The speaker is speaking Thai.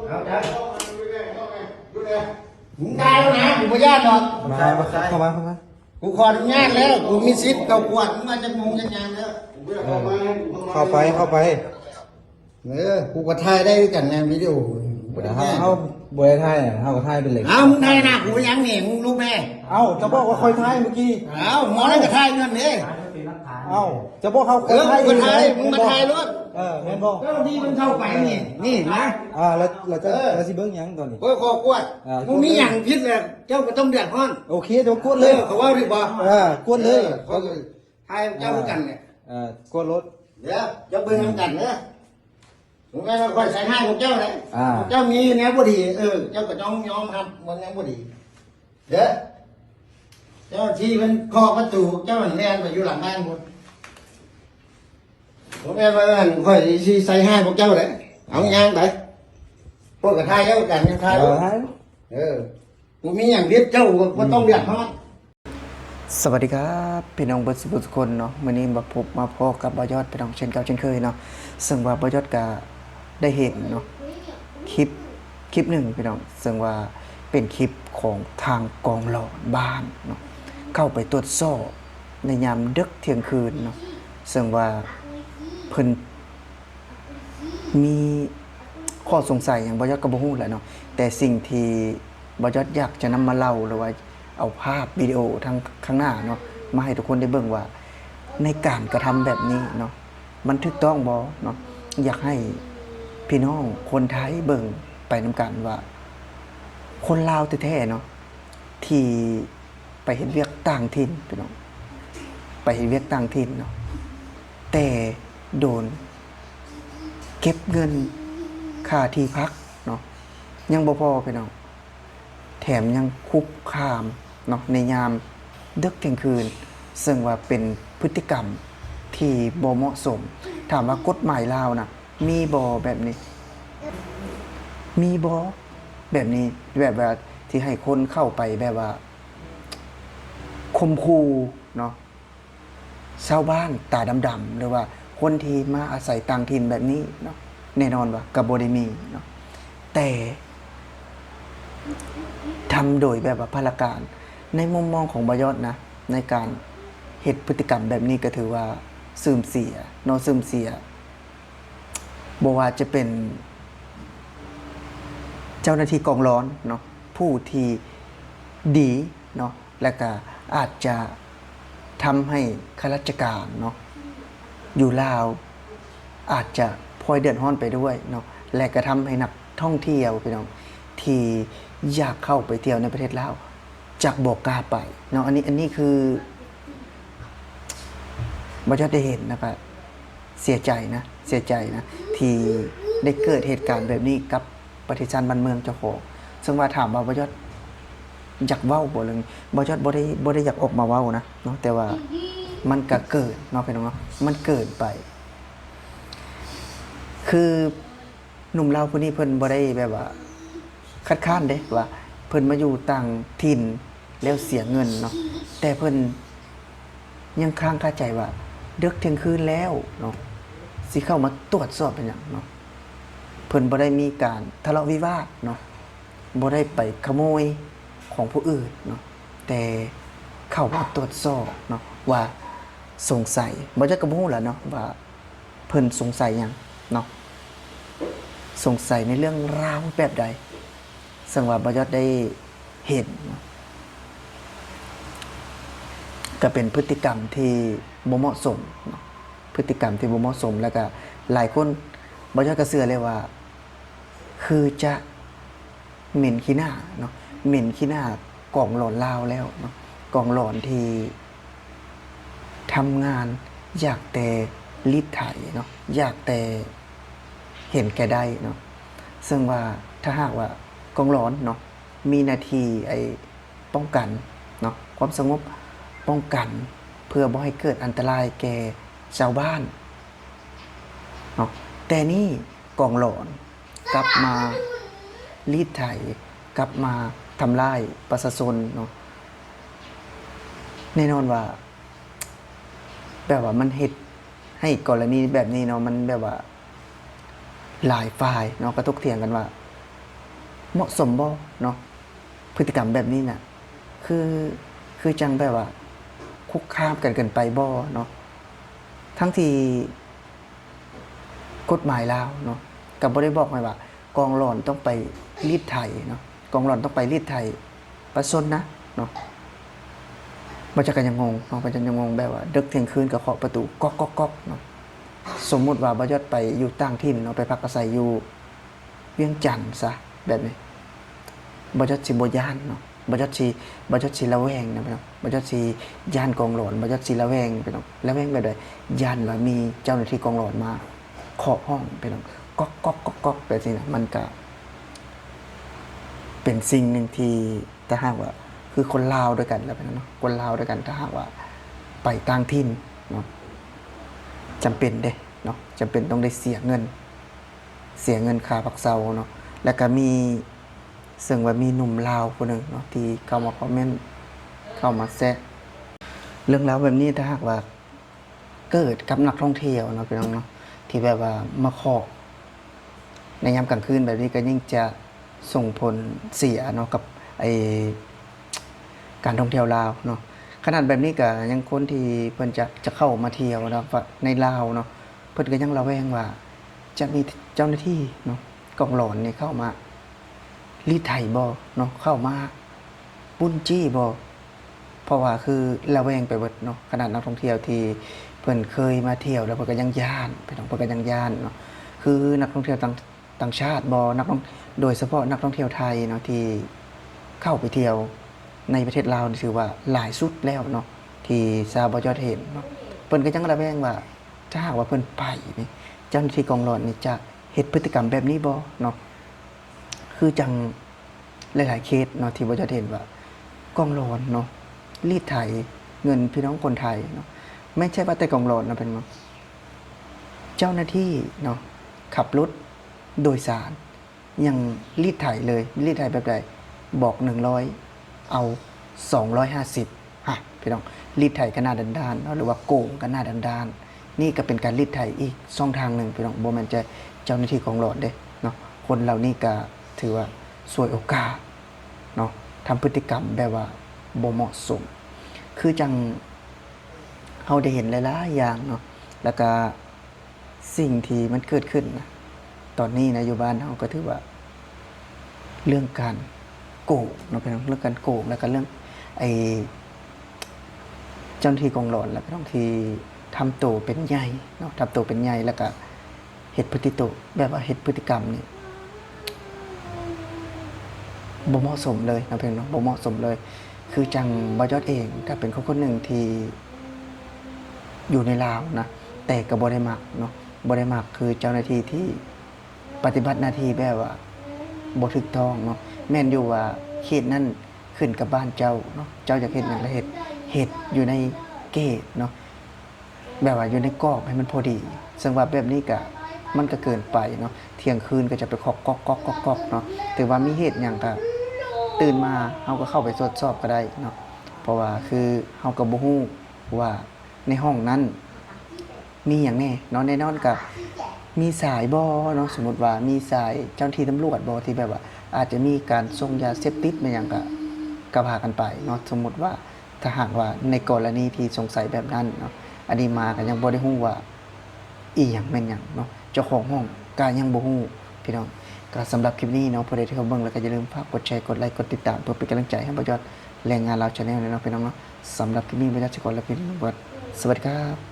เอาได้มึงได้แล้วนะกูไม่ยากหรอก มาเข้ามา กูขออนุญาตแล้วกูมีสิทธิ์เก่าขวดมึงมาจะงงจะยามแล้ว เข้าไป กูก็ถ่ายได้ด้วยกันในวิดีโอ เขาบวยไทยเขาก็ไทยเป็นเหล็ก เอามึงถ่ายหน้ากูยังเนี่ยมึงรู้ไหม เอ้าจะบอกว่าคอยไทยเมื่อกี้ เอาหมอนั่นก็ถ่ายเงินเนี่ย เอ้าจะบอกเขา มึงมาถ่ายมึงมาถ่ายรถ แม่นบอก ก็ที่มึงเข้าไปนี่นะ แล้วเราสิเบิ้งยังตอนนี้ กูขอกวดมึงมีอย่างพิษเลยเจ้าก็ต้องเดือดร้อน โอเคเดี๋ยวกดเลย เขาว่าหรือเปล่าก ดเลย เขาถ่ายเจ้าด้วยกันเนี่ย กดรถ เดี๋ยวเจ้าเบิ่งทำกันเนี่ยผมก็ค่อยใส่ให้ของเจ้าเลยเจ้ามีแนวบ่ดีเจ้าก็ต้องยอมครับมันแนวบ่ดีเด้อเจ้าที่มันคอประตูเจ้ามันแน่นไปอยู่หลังบ้านหมดผมแม่ว่าค่อยสิใส่ให้พวกเจ้าเลยเอาย่างไปพวกกระทายเจ้ากันยังทายกูมีอย่างเดียวเจ้าก็ต้องเดือดร้อน สวัสดีครับพี่น้องเบิร์ดสุขคนเนาะวันนี้มาพบมาพบกับบอยอดพี่น้องเช่นเก่าเช่นเคยเนาะซึ่งว่าบอยอดก็ได้เห็นเนาะคลิปหนึ่งพี่น้องซึ่งว่าเป็นคลิปของทางกองหลอดบ้านเนาะเข้าไปตรวจสอบในยามดึกเที่ยงคืนเนาะซึ่งว่าเพิ่นมีข้อสงสัยอย่างบอยอดก็บ่ฮู้แหละเนาะแต่สิ่งที่บอยอดอยากจะนำมาเล่าหรือว่าเอาภาพวิดีโอทางข้างหน้าเนาะมาให้ทุกคนได้เบิ่งว่าในการกระทำแบบนี้เนาะมันถูกต้องบ่เนาะอยากให้พี่น้องคนไทยเบิ่งไปนำกันว่าคนลาวแท้ๆเนาะที่ไปเฮ็ดเวียกต่างถิ่นพี่น้องไปเฮ็ดเวียกต่างถิ่นเนาะแต่โดนเก็บเงินค่าที่พักเนาะยังบ่พอพี่น้องแถมยังคุกคามเนาะในยามดึกเที่ยงคืนซึ่งว่าเป็นพฤติกรรมที่บ่เหมาะสมถามว่ากฎหมายลาวนะมีบ่แบบนี้มีบ่แบบนี้แบบว่าที่ให้คนเข้าไปแบบว่าข่มขู่เนาะชาวบ้านตาดำๆหรือว่าคนที่มาอาศัยต่างถิ่นแบบนี้เนาะแน่นอนว่าก็บ่ได้มีเนาะแต่ทำโดยแบบว่าพลการในมุมมองของบยอดนะในการเหตุพฤติกรรมแบบนี้ก็ถือว่าซึมเสียเนาะซึมเสียบอกว่าจะเป็นเจ้าหน้าที่กองร้อนเนาะผู้ที่ดีเนาะและก็อาจจะทำให้ข้าราชการเนาะอยู่ลาวอาจจะพลอยเดือดร้อนไปด้วยเนาะและก็ทำให้นักท่องเที่ยวพี่น้องที่อยากเข้าไปเที่ยวในประเทศลาวจากบอกกล้าไปเนาะอันนี้คือบ่จะได้เห็นนะครับเสียใจนะที่ได้เกิดเหตุการณ์แบบนี้กับประเทศชาติบ้านเมืองเจ้าของซึ่งว่าถามว่าบ่ยอดอยากเว้าบ่เรื่องบ่ยอดบ่ได้อยากออกมาเว้านะเนาะแต่ว่ามันก็เกิดเนาะพี่น้องเนาะมันเกิดไปคือหนุ่มลาวผู้นี้เพิ่นบ่ได้แบบว่าคัดค้านเด้ว่าเพิ่นมาอยู่ต่างถิ่นแล้วเสียเงินเนาะแต่เพิ่นยังค้างคาใจว่าดึกเที่ยงคืนแล้วเนาะสิเข้ามาตรวจสอบเป็นหยังเนาะเพิ่นบ่ได้มีการทะเลาะวิวาทเนาะบ่ได้ไปขโมยของผู้อื่นเนาะแต่เข้ามาตรวจสอบเนาะว่าสงสัยบ่จักก็บ่ฮู้ล่ะเนาะว่าเพิ่นสงสัยหยังเนาะสงสัยในเรื่องราวแบบใดซึ่งว่าบ่ยอดได้เห็นก็เป็นพฤติกรรมที่บ่เหมาะสมพฤติกรรมที่บ่เหมาะสมแล้วก็หลายคนบ่ยอดก็เชื่อเลยว่าคือจะเหม็นขี้หน้าเนาะเหม็นขี้หน้ากองหลอนลาวแล้วเนาะกองหลอนที่ทำงานอยากแต่รีดไถเนาะอยากแต่เห็นแก่ได้เนาะซึ่งว่าถ้าหากว่ากองร้อนเนาะมีหน้าที่ป้องกันเนาะความสงบป้องกันเพื่อบ่ให้เกิดอันตรายแก่ชาวบ้านเนาะแต่นี่กองหลอนกลับมารีดไถกลับมาทำลายประชาชนเนาะแน่นอนว่าแบบว่ามันเฮ็ดให้กรณีแบบนี้เนาะมันแบบว่าหลายฝ่ายเนาะกระทบเถียงกันว่า เหมาะสมบ่เนาะพฤติกรรมแบบนี้น่ะคือจังแบบว่าคุกคามกันเกินไปบ่เนาะทั้งที่กฎหมายลาวเนาะก็บ่ได้บอกไว้ว่ากองหลอนต้องไปรีดไถเนาะกองหลอนต้องไปรีดไถประชาชนนะเนาะบ่จักกันยังงงเนาะบ่จักยังงงแบบว่าดึกเที่ยงคืนก็เคาะประตูก๊อกๆๆเนาะสมมุติว่าบ่ยอดไปอยู่ต่างถิ่นเนาะไปพักอาศัยอยู่เวียงจันทน์ซะแบบนี้บ่ยอดสิบ่ย้านเนาะบ่ยอดสิระแวงนะพี่น้องบ่ยอดสิย้านกองหลอนบ่ยอดสิระแวงพี่น้องระแวงแบบใดย้านว่ามีเจ้าหน้าที่กองหลอนมาเคาะห้องพี่น้องก๊อกๆๆๆแบบนี้นะมันก็เป็นสิ่งหนึ่งที่ถ้าหากว่าคือคนลาวด้วยกันแล้วพี่น้องเนาะคนลาวด้วยกันถ้าหากว่าไปต่างถิ่นเนาะจำเป็นเด้เนาะจำเป็นต้องได้เสียเงินค่าพักเซาเนาะแล้วก็มีซึ่งว่ามีหนุ่มลาวคนหนึ่งเนาะที่เข้ามาคอมเมนต์เข้ามาแซะเรื่องราวแบบนี้ถ้าหากว่าเกิดกับนักท่องเที่ยวเนาะพี่น้องเนาะที่แบบว่ามาขอในยามกลางคืนแบบนี้ก็ยิ่งจะส่งผลเสียเนาะกับการท่องเที่ยวลาวเนาะขนาดแบบนี้ก็ยังคนที่เพิ่นจะเข้ามาเที่ยวเนาะในลาวเนาะเพิ่นก็ยังระแวงว่าจะมีเจ้าหน้าที่เนาะกองหลอนนี่เข้ามารีดไถบ่เนาะเข้ามาปุ้นจี้บ่เพราะว่าคือระแวงไปเบิดเนาะขนาดนักท่องเที่ยวที่เพิ่นเคยมาเที่ยวแล้วเพิ่นก็ยังย้านพี่น้องเพิ่นก็ยังย้านเนาะคือนักท่องเที่ยวต่างชาติบ่โดยเฉพาะนักท่องเที่ยวไทยเนาะที่เข้าไปเที่ยวในประเทศลาวนี่ถือว่าหลายสุดแล้วเนาะที่ชาวบ่ยอดเห็นเนาะเพิ่นก็ยังระแวงว่าถ้าหากว่าเพิ่นไปนี่เจ้าหน้าที่กองหลอนนี่จะเฮ็ดพฤติกรรมแบบนี้บ่เนาะคือจังหลายๆเคสเนาะที่บ่ยอดเห็นว่ากองหลอนเนาะรีดไถเงินพี่น้องคนไทยเนาะไม่ใช่ว่าแต่กองหลอนนะเป็นเนาะเจ้าหน้าที่เนาะขับรถโดยสารยังรีดไถเลยรีดไถแบบใดบอก100เอา250ฮะพี่น้องรีดไถกันหน้าด้านๆเนาะหรือว่าโกงกันหน้าด้านๆนี่ก็เป็นการรีดไถอีกช่องทางหนึ่งพี่น้องบ่แม่นจะเจ้าหน้าที่กองหลอนเด้เนาะคนเหล่านี้ก็ถือว่าสวยโอกาสเนาะทำพฤติกรรมแบบว่าบ่เหมาะสมคือจังเฮาได้เห็นหลายๆอย่างเนาะแล้วก็สิ่งที่มันเกิดขึ้นนะตอนนี้นะอยู่บ้านเฮาก็ถือว่าเรื่องการโกงเนาะพี่น้องเรื่องการโกงแล้วก็เรื่องเจ้าหน้าที่กองหลอนแล้วก็ต้องที่ทำตัวเป็นใหญ่เนาะทำตัวเป็นใหญ่แล้วก็เฮ็ดพฤติตัวแบบว่าเฮ็ดพฤติกรรมนี่บ่เหมาะสมเลยนะพี่น้องบ่เหมาะสมเลยคือจังบ่ยอดเองก็เป็นคนหนึ่งที่อยู่ในลาวนะแต่ก็บ่ได้มักเนาะบ่ได้มักคือเจ้าหน้าที่ที่ปฏิบัติหน้าที่แบบว่าบ่ถูกต้องเนาะแม่นอยู่ว่าเขตนั้นขึ้นกับบ้านเจ้าเนาะเจ้าอยากเฮ็ดหยังก็เฮ็ดอยู่ในเกตเนาะแบบว่าอยู่ในกรอบให้มันพอดีซึ่งว่าแบบนี้ก็มันก็เกินไปเนาะเที่ยงคืนก็จะไปเคาะก๊อกๆๆๆเนาะแต่ว่ามีเหตุหยังก็ตื่นมาเฮาก็เข้าไปตรวจสอบก็ได้เนาะเพราะว่าคือเฮาก็บ่ฮู้ว่าในห้องนั้นมีหยังแน่เนาะแน่นอนก็มีสายบ่เนาะสมมุติว่ามีสายเจ้าหน้าที่ตำรวจบ่ที่แบบว่าอาจจะมีการส่งยาเสพติดมาหยังก็พากันไปเนาะสมมุติว่าถ้าหากว่าในกรณีที่สงสัยแบบนั้นเนาะอันนี้มาก็ยังบ่ได้ฮู้ว่าอีหยังแม่นหยังเนาะเจ้าของห้องก็ยังบ่ฮู้พี่น้องก็สำหรับคลิปนี้เนาะผู้ใดที่เขาเบิ่งแล้วก็อย่าลืมฝากกดแชร์กดไลค์กดติดตามเพื่อเป็นกำลังใจให้บ่ยอดแรงงานลาว Channel เนาะพี่น้องเนาะสำหรับคลิปนี้บ่ยอดสิขอลาไปก่อนสวัสดีครับ